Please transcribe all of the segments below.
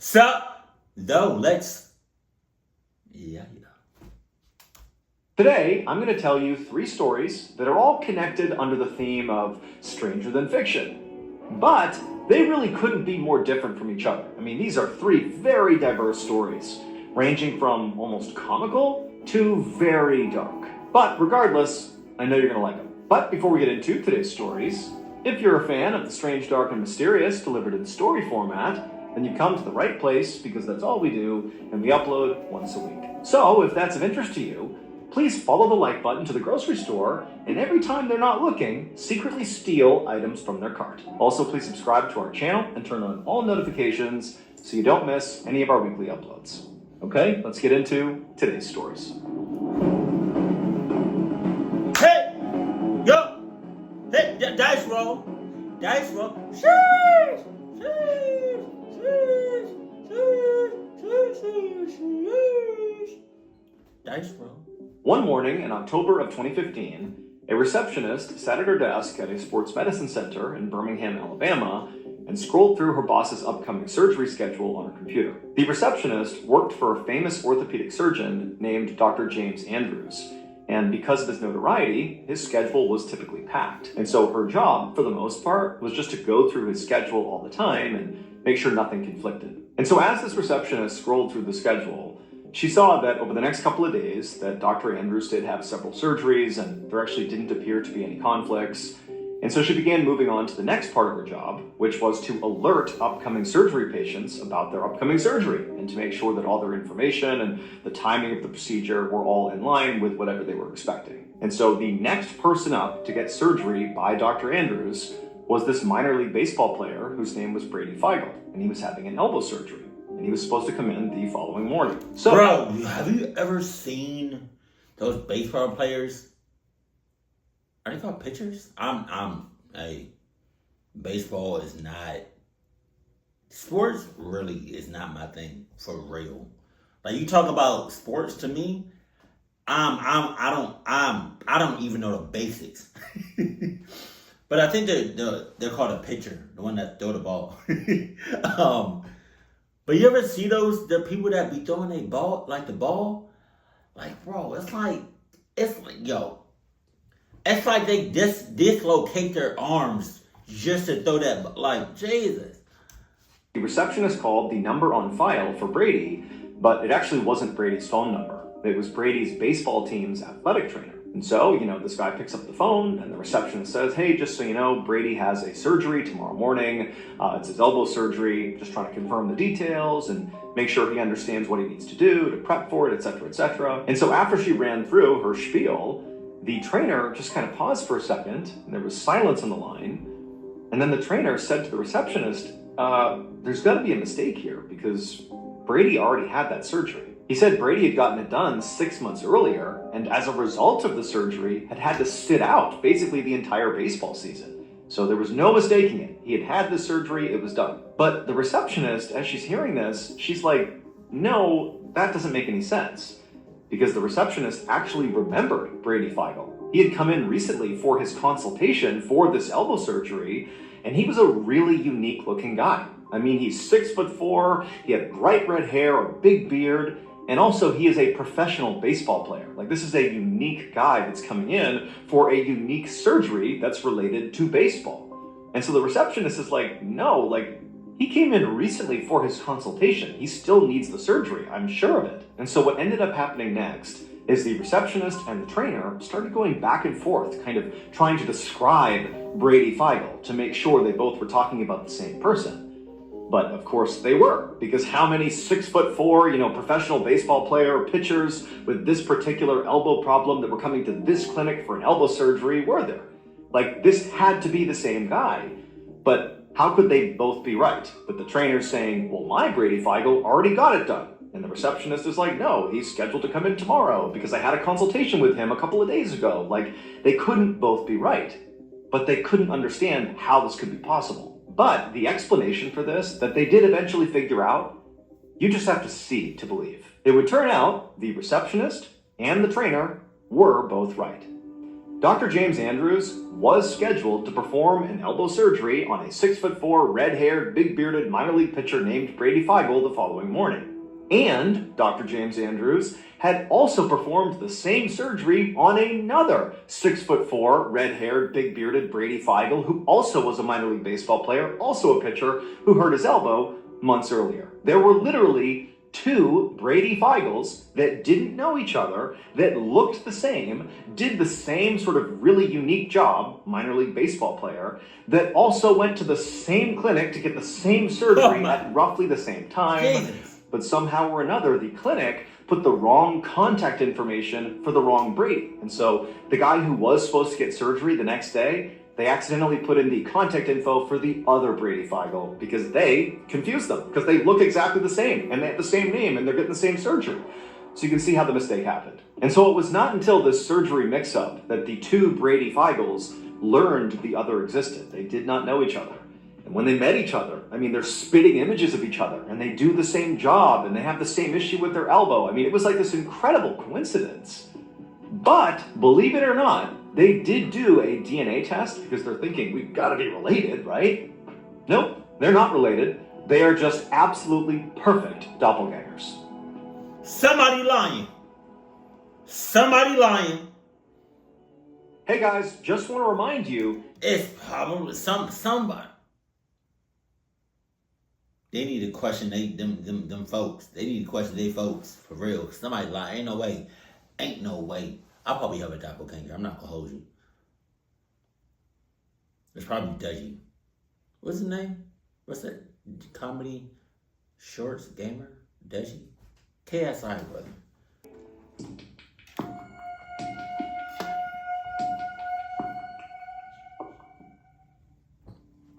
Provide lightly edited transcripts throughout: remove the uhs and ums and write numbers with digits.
Sup? Though, let's... Yeah. Today, I'm going to tell you 3 stories that are all connected under the theme of stranger than fiction. But they really couldn't be more different from each other. I mean, these are 3 very diverse stories, ranging from almost comical to very dark. But regardless, I know you're going to like them. But before we get into today's stories, if you're a fan of the strange, dark, and mysterious delivered in story format, then you've come to the right place because that's all we do, and we upload once a week. So if that's of interest to you, please follow the like button to the grocery store, and every time they're not looking, secretly steal items from their cart. Also, please subscribe to our channel and turn on all notifications so you don't miss any of our weekly uploads. Okay, let's get into today's stories. Hey! Yo! Hey, dice roll! Dice roll! Sheesh! Sheesh! Sheesh! Sheesh! Sheesh! Sheesh! Dice roll. One morning in October of 2015, a receptionist sat at her desk at a sports medicine center in Birmingham, Alabama, and scrolled through her boss's upcoming surgery schedule on her computer. The receptionist worked for a famous orthopedic surgeon named Dr. James Andrews, and because of his notoriety, his schedule was typically packed. And so her job, for the most part, was just to go through his schedule all the time and make sure nothing conflicted. And so as this receptionist scrolled through the schedule, she saw that over the next couple of days that Dr. Andrews did have several surgeries and there actually didn't appear to be any conflicts. And so she began moving on to the next part of her job, which was to alert upcoming surgery patients about their upcoming surgery and to make sure that all their information and the timing of the procedure were all in line with whatever they were expecting. And so the next person up to get surgery by Dr. Andrews was this minor league baseball player whose name was Brady Feigl, and he was having an elbow surgery. And he was supposed to come in the following morning. So, bro, have you ever seen those baseball players? Are they called pitchers? Hey, baseball is not, sports really is not my thing for real. Like you talk about sports to me, I don't even know the basics. But I think they're called a pitcher, the one that throw the ball. But you ever see the people that be throwing a ball, like the ball? Like, bro, it's like they dislocate their arms just to throw that, like, Jesus. The receptionist called the number on file for Brady, but it actually wasn't Brady's phone number. It was Brady's baseball team's athletic trainer. And so, this guy picks up the phone and the receptionist says, hey, just so you know, Brady has a surgery tomorrow morning. It's his elbow surgery. Just trying to confirm the details and make sure he understands what he needs to do to prep for it, etc., etc. And so after she ran through her spiel, the trainer just kind of paused for a second and there was silence on the line. And then the trainer said to the receptionist, there's got to be a mistake here because Brady already had that surgery. He said Brady had gotten it done 6 months earlier, and as a result of the surgery, had to sit out basically the entire baseball season. So there was no mistaking it. He had the surgery, it was done. But the receptionist, as she's hearing this, she's like, no, that doesn't make any sense. Because the receptionist actually remembered Brady Feigl. He had come in recently for his consultation for this elbow surgery, and he was a really unique looking guy. I mean, he's 6'4", he had bright red hair, a big beard, and also he is a professional baseball player. Like, this is a unique guy that's coming in for a unique surgery that's related to baseball. And so the receptionist is like, no, like, he came in recently for his consultation. He still needs the surgery, I'm sure of it. And so what ended up happening next is the receptionist and the trainer started going back and forth, kind of trying to describe Brady Feigl to make sure they both were talking about the same person. But of course they were, because how many 6'4", professional baseball player pitchers with this particular elbow problem that were coming to this clinic for an elbow surgery were there? Like, this had to be the same guy. But how could they both be right? But the trainer's saying, well, my Brady Feigl already got it done. And the receptionist is like, no, he's scheduled to come in tomorrow because I had a consultation with him a couple of days ago. Like, they couldn't both be right. But they couldn't understand how this could be possible. But the explanation for this that they did eventually figure out, you just have to see to believe. It would turn out the receptionist and the trainer were both right. Dr. James Andrews was scheduled to perform an elbow surgery on a 6'4", red-haired, big-bearded minor league pitcher named Brady Feigl the following morning. And Dr. James Andrews had also performed the same surgery on another 6'4", red-haired, big-bearded Brady Feigl, who also was a minor league baseball player, also a pitcher, who hurt his elbow months earlier. There were literally two Brady Feigls that didn't know each other, that looked the same, did the same sort of really unique job, minor league baseball player, that also went to the same clinic to get the same surgery at roughly the same time. Jesus. But somehow or another, the clinic put the wrong contact information for the wrong Brady. And so the guy who was supposed to get surgery the next day, they accidentally put in the contact info for the other Brady Feigl because they confused them, because they look exactly the same and they have the same name and they're getting the same surgery. So you can see how the mistake happened. And so it was not until this surgery mix-up that the two Brady Feigls learned the other existed. They did not know each other. And when they met each other, I mean, they're spitting images of each other and they do the same job and they have the same issue with their elbow. I mean, it was like this incredible coincidence. But believe it or not, they did do a DNA test because they're thinking we've got to be related, right? Nope, they're not related. They are just absolutely perfect doppelgangers. Somebody lying. Somebody lying. Hey guys, just want to remind you, It's probably somebody. They need to question them folks. They need to question they folks for real. Somebody lie. Ain't no way. Ain't no way. I'll probably have a doppelganger. I'm not gonna hold you. It's probably Dudgy. What's his name? What's that comedy shorts gamer? Dudgy? KSI, brother.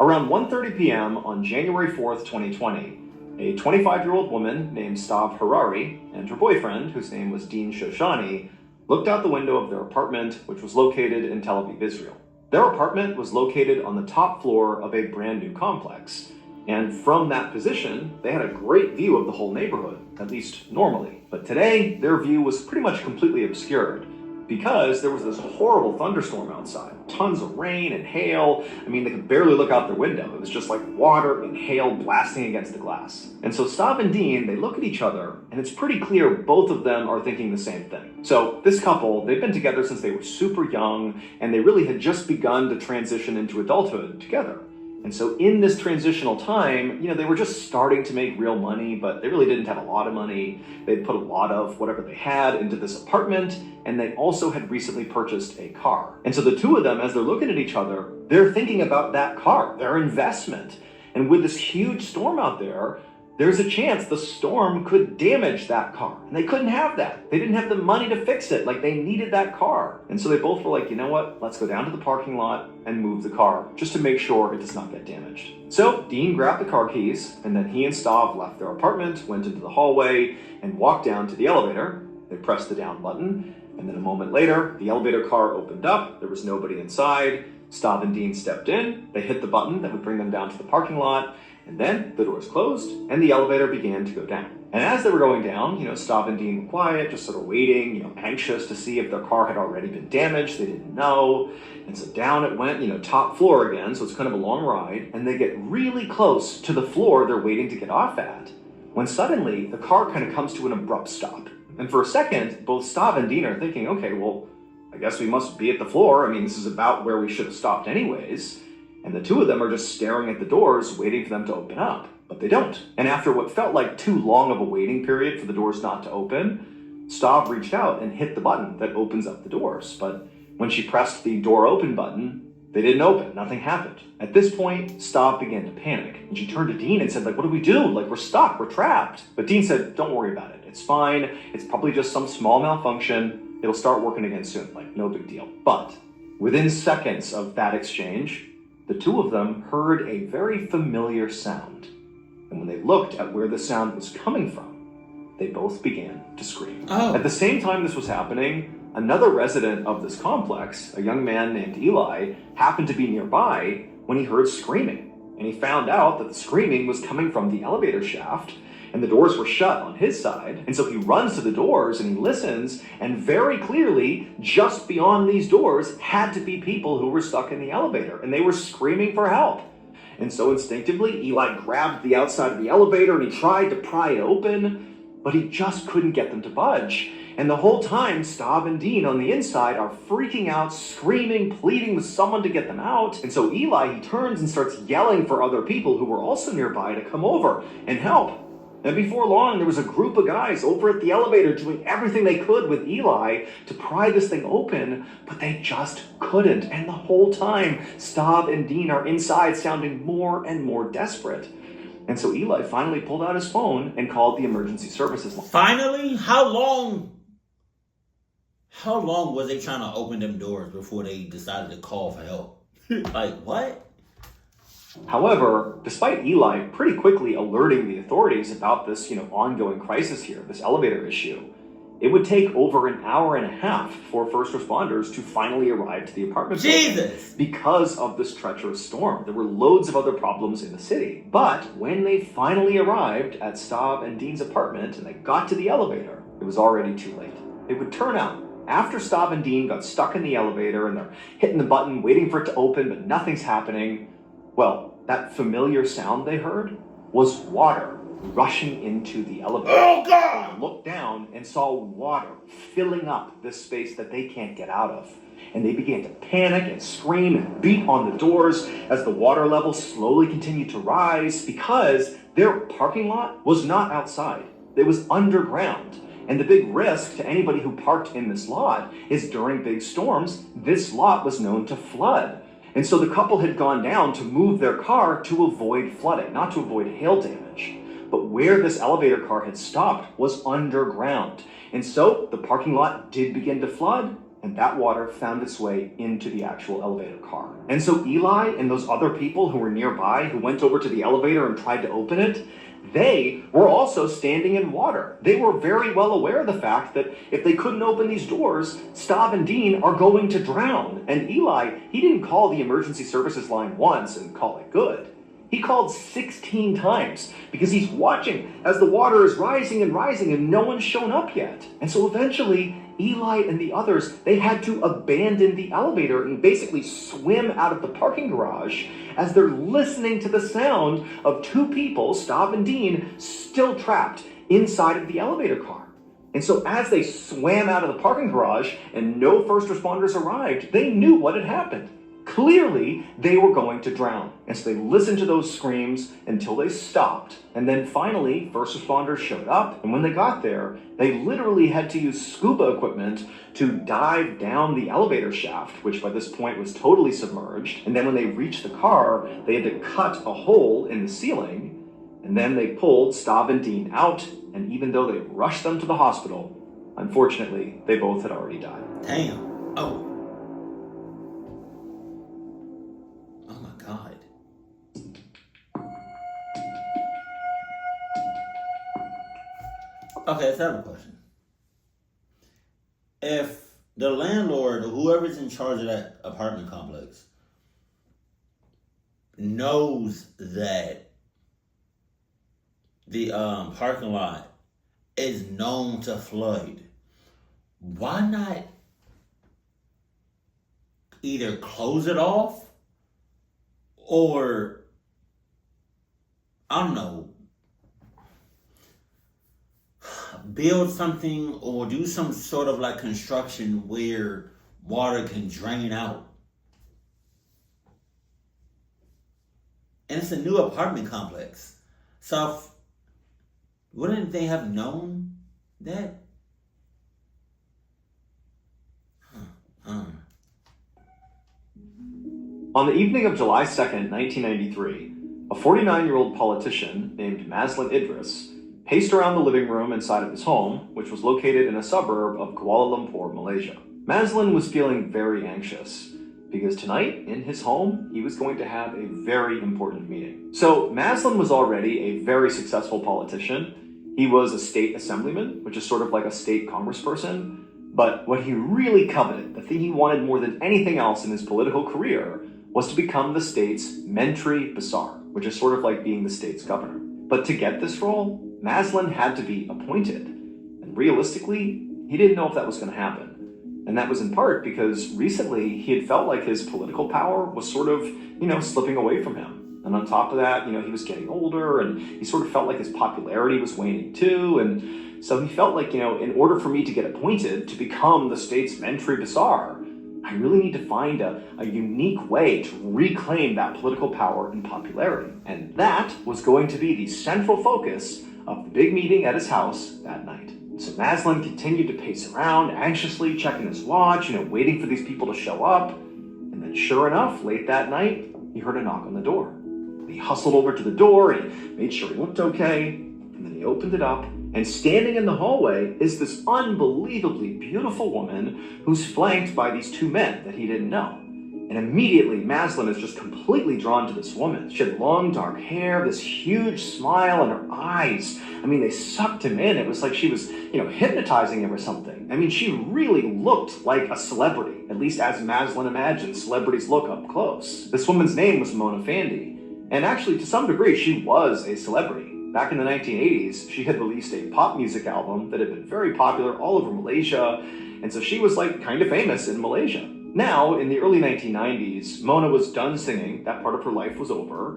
Around 1:30 p.m. on January 4th, 2020, a 25-year-old woman named Stav Harari and her boyfriend, whose name was Dean Shoshani, looked out the window of their apartment, which was located in Tel Aviv, Israel. Their apartment was located on the top floor of a brand new complex, and from that position, they had a great view of the whole neighborhood, at least normally. But today, their view was pretty much completely obscured, because there was this horrible thunderstorm outside. Tons of rain and hail. I mean, they could barely look out their window. It was just like water and hail blasting against the glass. And so Stav and Dean, they look at each other, and it's pretty clear both of them are thinking the same thing. So this couple, they've been together since they were super young, and they really had just begun to transition into adulthood together. And so in this transitional time, they were just starting to make real money, but they really didn't have a lot of money. They'd put a lot of whatever they had into this apartment, and they also had recently purchased a car. And so the two of them, as they're looking at each other, they're thinking about that car, their investment. And with this huge storm out there, there's a chance the storm could damage that car. And they couldn't have that. They didn't have the money to fix it. Like, they needed that car. And so they both were like, you know what? Let's go down to the parking lot and move the car just to make sure it does not get damaged. So Dean grabbed the car keys, and then he and Stav left their apartment, went into the hallway, and walked down to the elevator. They pressed the down button, and then a moment later, the elevator car opened up. There was nobody inside. Stav and Dean stepped in. They hit the button that would bring them down to the parking lot. And then the doors closed and the elevator began to go down. And as they were going down, Stav and Dean were quiet, just sort of waiting, anxious to see if their car had already been damaged. They didn't know. And so down it went, top floor again. So it's kind of a long ride. And they get really close to the floor they're waiting to get off at, when suddenly the car kind of comes to an abrupt stop. And for a second, both Stav and Dean are thinking, okay, well, I guess we must be at the floor. I mean, this is about where we should have stopped anyways. And the two of them are just staring at the doors, waiting for them to open up. But they don't. And after what felt like too long of a waiting period for the doors not to open, Stav reached out and hit the button that opens up the doors. But when she pressed the door open button, they didn't open. Nothing happened. At this point, Stav began to panic. And she turned to Dean and said, what do we do? We're stuck. We're trapped. But Dean said, don't worry about it. It's fine. It's probably just some small malfunction. It'll start working again soon. No big deal. But within seconds of that exchange, the two of them heard a very familiar sound. And when they looked at where the sound was coming from, they both began to scream. Oh. At the same time this was happening, another resident of this complex, a young man named Eli, happened to be nearby when he heard screaming. And he found out that the screaming was coming from the elevator shaft. and the doors were shut on his side. And so he runs to the doors and he listens, and very clearly, just beyond these doors had to be people who were stuck in the elevator, and they were screaming for help. And so instinctively, Eli grabbed the outside of the elevator and he tried to pry it open, but he just couldn't get them to budge. And the whole time, Staub and Dean on the inside are freaking out, screaming, pleading with someone to get them out. And so Eli, he turns and starts yelling for other people who were also nearby to come over and help. And before long, there was a group of guys over at the elevator doing everything they could with Eli to pry this thing open, but they just couldn't. And the whole time, Staub and Dean are inside sounding more and more desperate. And so Eli finally pulled out his phone and called the emergency services line. Finally? How long was they trying to open them doors before they decided to call for help? Like, what? However, despite Eli pretty quickly alerting the authorities about this, ongoing crisis here, this elevator issue, it would take over an hour and a half for first responders to finally arrive to the apartment building because of this treacherous storm. There were loads of other problems in the city. But when they finally arrived at Staub and Dean's apartment and they got to the elevator, it was already too late. It would turn out, after Staub and Dean got stuck in the elevator and they're hitting the button, waiting for it to open, but nothing's happening, well, that familiar sound they heard was water rushing into the elevator. Oh, God! They looked down and saw water filling up this space that they can't get out of. And they began to panic and scream and beat on the doors as the water level slowly continued to rise because their parking lot was not outside. It was underground. And the big risk to anybody who parked in this lot is during big storms, this lot was known to flood. And so the couple had gone down to move their car to avoid flooding, not to avoid hail damage. But where this elevator car had stopped was underground. And so the parking lot did begin to flood, and that water found its way into the actual elevator car. And so Eli and those other people who were nearby, who went over to the elevator and tried to open it, they were also standing in water. They were very well aware of the fact that if they couldn't open these doors, Staub and Dean are going to drown. And Eli, he didn't call the emergency services line once and call it good. He called 16 times because he's watching as the water is rising and no one's shown up yet. And so eventually, Eli and the others, they had to abandon the elevator and basically swim out of the parking garage as they're listening to the sound of two people, Staub and Dean, still trapped inside of the elevator car. And so as they swam out of the parking garage and no first responders arrived, they knew what had happened. Clearly, they were going to drown. And so they listened to those screams until they stopped. And then finally, first responders showed up. And when they got there, they literally had to use scuba equipment to dive down the elevator shaft, which by this point was totally submerged. And then when they reached the car, they had to cut a hole in the ceiling. And then they pulled Staub and Dean out. And even though they rushed them to the hospital, unfortunately, they both had already died. Damn. Oh. God. Okay, let's have a question. If the landlord or whoever's in charge of that apartment complex knows that the parking lot is known to flood, why not either close it off or, I don't know, build something or do some sort of like construction where water can drain out? And it's a new apartment complex. So wouldn't they have known that? On the evening of July 2nd, 1993, a 49-year-old politician named Maslin Idris paced around the living room inside of his home, which was located in a suburb of Kuala Lumpur, Malaysia. Maslin was feeling very anxious because tonight, in his home, he was going to have a very important meeting. So Maslin was already a very successful politician. He was a state assemblyman, which is sort of like a state congressperson. But what he really coveted, the thing he wanted more than anything else in his political career, was to become the state's Menteri Besar, which is sort of like being the state's governor. But to get this role, Maslin had to be appointed. And realistically, he didn't know if that was going to happen. And that was in part because recently he had felt like his political power was sort of, slipping away from him. And on top of that, he was getting older and he sort of felt like his popularity was waning too. And so he felt like, in order for me to get appointed to become the state's Mentri Basar, I really need to find a unique way to reclaim that political power and popularity. And that was going to be the central focus of the big meeting at his house that night. So Maslin continued to pace around, anxiously checking his watch, waiting for these people to show up. And then sure enough, late that night, he heard a knock on the door. He hustled over to the door and he made sure he looked okay. And then he opened it up. And standing in the hallway is this unbelievably beautiful woman who's flanked by these two men that he didn't know. And immediately, Maslin is just completely drawn to this woman. She had long dark hair, this huge smile, and her eyes, they sucked him in. It was like she was, hypnotizing him or something. She really looked like a celebrity, at least as Maslin imagined celebrities look up close. This woman's name was Mona Fandey. And actually, to some degree, she was a celebrity. Back in the 1980s, she had released a pop music album that had been very popular all over Malaysia, and so she was kind of famous in Malaysia. Now, in the early 1990s, Mona was done singing, that part of her life was over,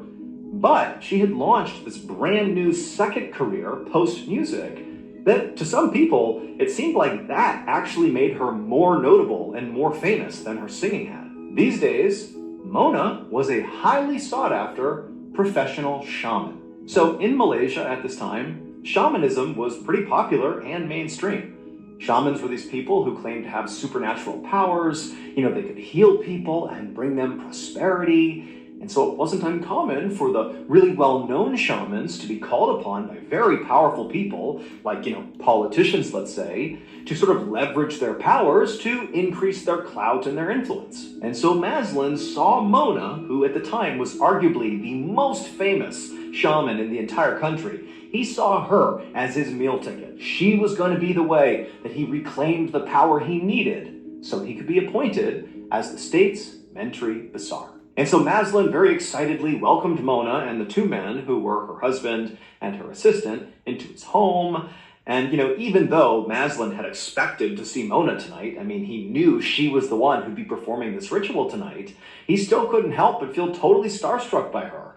but she had launched this brand new second career post-music that, to some people, it seemed like that actually made her more notable and more famous than her singing had. These days, Mona was a highly sought-after professional shaman. So in Malaysia at this time, shamanism was pretty popular and mainstream. Shamans were these people who claimed to have supernatural powers, they could heal people and bring them prosperity. And so it wasn't uncommon for the really well-known shamans to be called upon by very powerful people, like, politicians, let's say, to sort of leverage their powers to increase their clout and their influence. And so Maslin saw Mona, who at the time was arguably the most famous shaman in the entire country. He saw her as his meal ticket. She was going to be the way that he reclaimed the power he needed so he could be appointed as the state's Mentri Basar. And so Maslin very excitedly welcomed Mona and the two men, who were her husband and her assistant, into his home. And, even though Maslin had expected to see Mona tonight, he knew she was the one who'd be performing this ritual tonight, he still couldn't help but feel totally starstruck by her.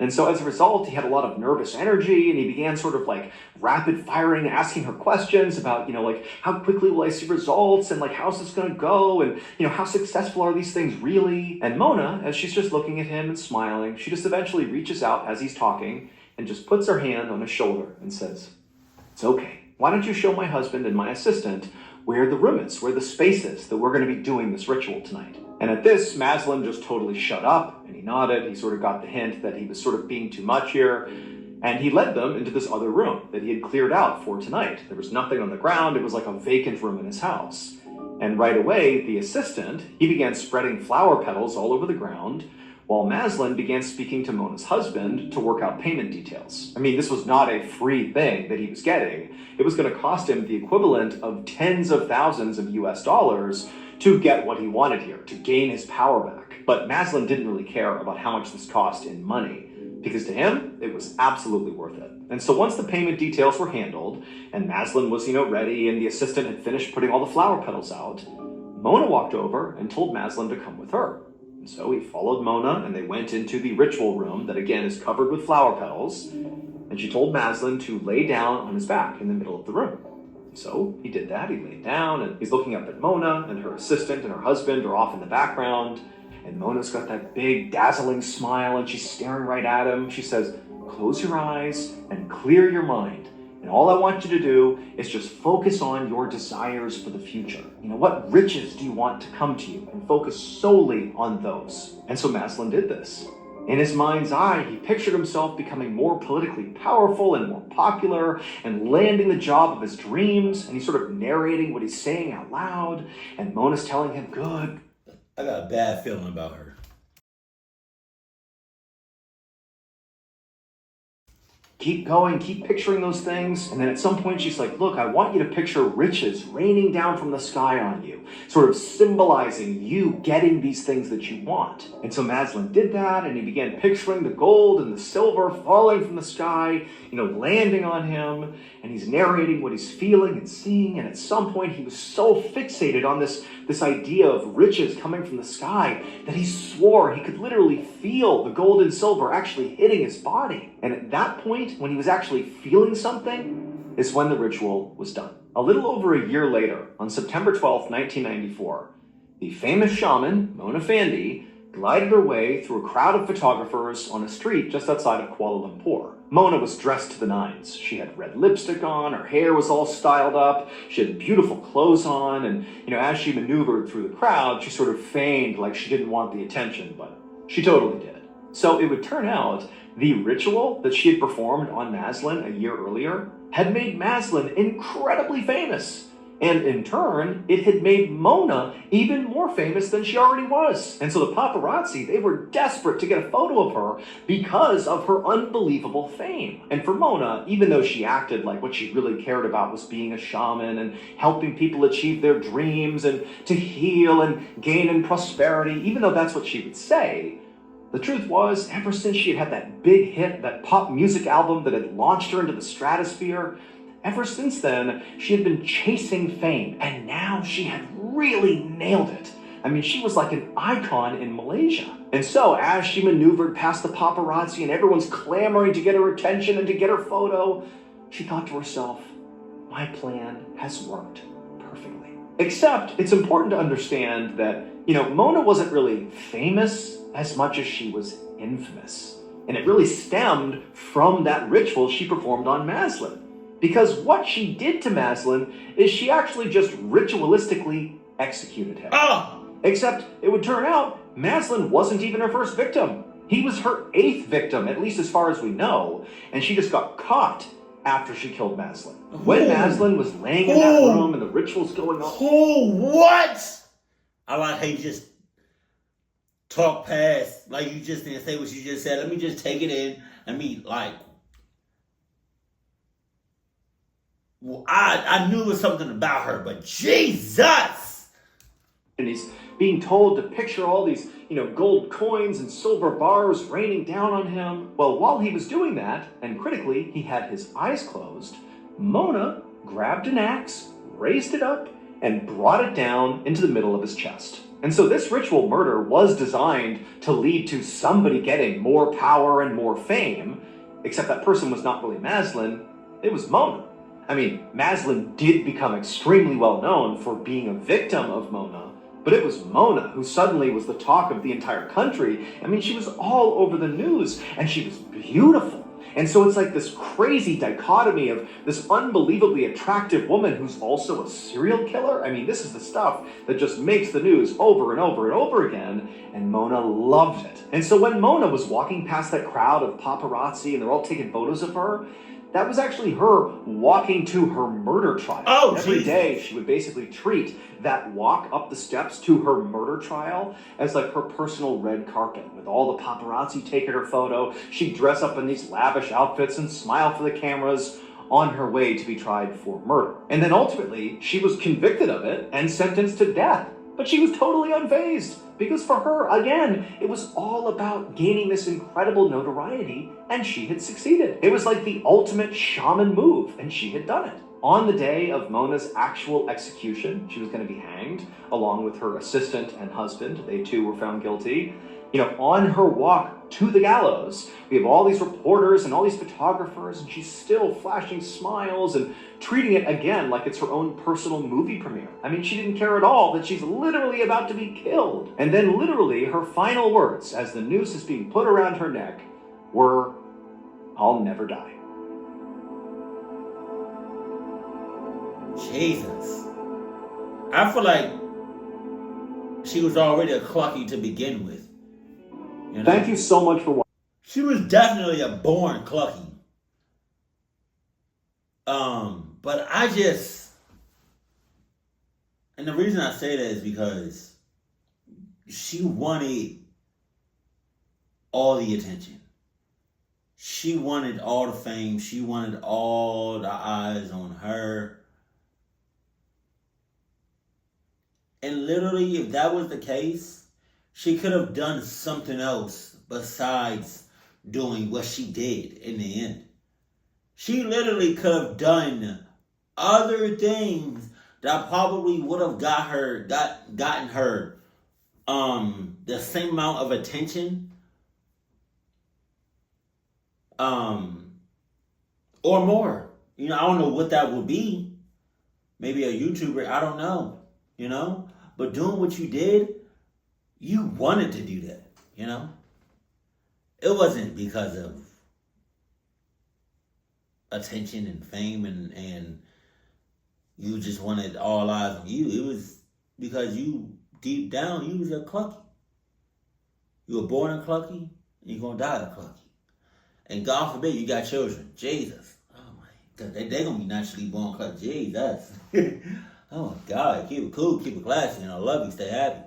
And so as a result, he had a lot of nervous energy, and he began sort of rapid firing, asking her questions about, how quickly will I see results, and how's this going to go, and, how successful are these things really? And Mona, as she's just looking at him and smiling, she just eventually reaches out as he's talking and just puts her hand on his shoulder and says, "It's okay. Why don't you show my husband and my assistant where the room is, where the space is that we're going to be doing this ritual tonight?" And at this, Maslin just totally shut up, and he nodded. He sort of got the hint that he was sort of being too much here. And he led them into this other room that he had cleared out for tonight. There was nothing on the ground. It was like a vacant room in his house. And right away, the assistant, he began spreading flower petals all over the ground, while Maslin began speaking to Mona's husband to work out payment details. This was not a free thing that he was getting. It was going to cost him the equivalent of tens of thousands of US dollars to get what he wanted here, to gain his power back. But Maslin didn't really care about how much this cost in money, because to him, it was absolutely worth it. And so once the payment details were handled, and Maslin was, ready, and the assistant had finished putting all the flower petals out, Mona walked over and told Maslin to come with her. And so he followed Mona, and they went into the ritual room that again is covered with flower petals, and she told Maslin to lay down on his back in the middle of the room. So he did that. He laid down, and he's looking up at Mona, and her assistant and her husband are off in the background. And Mona's got that big, dazzling smile, and she's staring right at him. She says, "Close your eyes and clear your mind. And all I want you to do is just focus on your desires for the future. What riches do you want to come to you? And focus solely on those." And so Maslin did this. In his mind's eye, he pictured himself becoming more politically powerful and more popular and landing the job of his dreams. And he's sort of narrating what he's saying out loud. And Mona's telling him, "Good." I got a bad feeling about her. keep going, keep picturing those things. And then at some point she's like, look, I want you to picture riches raining down from the sky on you, sort of symbolizing you getting these things that you want. And so Maslin did that, and he began picturing the gold and the silver falling from the sky, landing on him. And he's narrating what he's feeling and seeing. And at some point he was so fixated on this idea of riches coming from the sky that he swore he could literally feel the gold and silver actually hitting his body. And at that point, when he was actually feeling something, is when the ritual was done. A little over a year later, on September 12th, 1994, the famous shaman, Mona Fandey, glided her way through a crowd of photographers on a street just outside of Kuala Lumpur. Mona was dressed to the nines. She had red lipstick on, her hair was all styled up, she had beautiful clothes on, and, as she maneuvered through the crowd, she sort of feigned like she didn't want the attention, but she totally did. So it would turn out the ritual that she had performed on Maslin a year earlier had made Maslin incredibly famous. And in turn, it had made Mona even more famous than she already was. And so the paparazzi, they were desperate to get a photo of her because of her unbelievable fame. And for Mona, even though she acted like what she really cared about was being a shaman and helping people achieve their dreams and to heal and gain in prosperity, even though that's what she would say, the truth was, ever since she had that big hit, that pop music album that had launched her into the stratosphere, ever since then, she had been chasing fame, and now she had really nailed it. I mean, she was like an icon in Malaysia. And so, as she maneuvered past the paparazzi and everyone's clamoring to get her attention and to get her photo, she thought to herself, my plan has worked perfectly. Except, it's important to understand that, Mona wasn't really famous as much as she was infamous. And it really stemmed from that ritual she performed on Maslin. Because what she did to Maslin is she actually just ritualistically executed him. Except it would turn out Maslin wasn't even her first victim. He was her 8th victim, at least as far as we know, and she just got caught after she killed Maslin. When Maslin was laying in that room and the ritual's going on. What? I like how you just talk past, like you just didn't say what you just said. Let me just take it in. I knew it was something about her, but Jesus! And he's being told to picture all these, gold coins and silver bars raining down on him. Well, while he was doing that, and critically, he had his eyes closed, Mona grabbed an axe, raised it up, and brought it down into the middle of his chest. And so this ritual murder was designed to lead to somebody getting more power and more fame, except that person was not really Maslin, it was Mona. I mean, Maslin did become extremely well known for being a victim of Mona, but it was Mona who suddenly was the talk of the entire country. I mean, she was all over the news, and she was beautiful. And so it's like this crazy dichotomy of this unbelievably attractive woman who's also a serial killer. I mean, this is the stuff that just makes the news over and over and over again, and Mona loved it. And so when Mona was walking past that crowd of paparazzi and they're all taking photos of her, that was actually her walking to her murder trial. Every day she would basically treat that walk up the steps to her murder trial as like her personal red carpet with all the paparazzi taking her photo. She'd dress up in these lavish outfits and smile for the cameras on her way to be tried for murder. And then ultimately she was convicted of it and sentenced to death. But she was totally unfazed, because for her, again, it was all about gaining this incredible notoriety, and she had succeeded. It was like the ultimate shaman move, and she had done it. On the day of Mona's actual execution, she was going to be hanged, along with her assistant and husband. They too were found guilty. On her walk to the gallows, we have all these reporters and all these photographers, and she's still flashing smiles and treating it again like it's her own personal movie premiere. I mean, she didn't care at all that she's literally about to be killed. And then literally her final words, as the noose is being put around her neck, were, "I'll never die." Jesus. I feel like she was already a clucky to begin with. Thank you so much for watching. She was definitely a born clucky. But and the reason I say that is because she wanted all the attention. she wanted all the fame. She wanted all the eyes on her. And literally, if that was the case, she could have done something else besides doing what she did in the end. She literally could have done other things that probably would have gotten her the same amount of attention or more. You know, I don't know what that would be. Maybe a YouTuber, I don't know, you know? But doing what you did, you wanted to do that, you know? It wasn't because of attention and fame and you just wanted all eyes on you. It was because you, deep down, you was a clucky. You were born a clucky, and you're going to die a clucky. And God forbid you got children. Jesus. Oh my God. They're going to be naturally born clucky. Jesus. Oh my God. Keep it cool. Keep it classy. And I love you. Stay happy.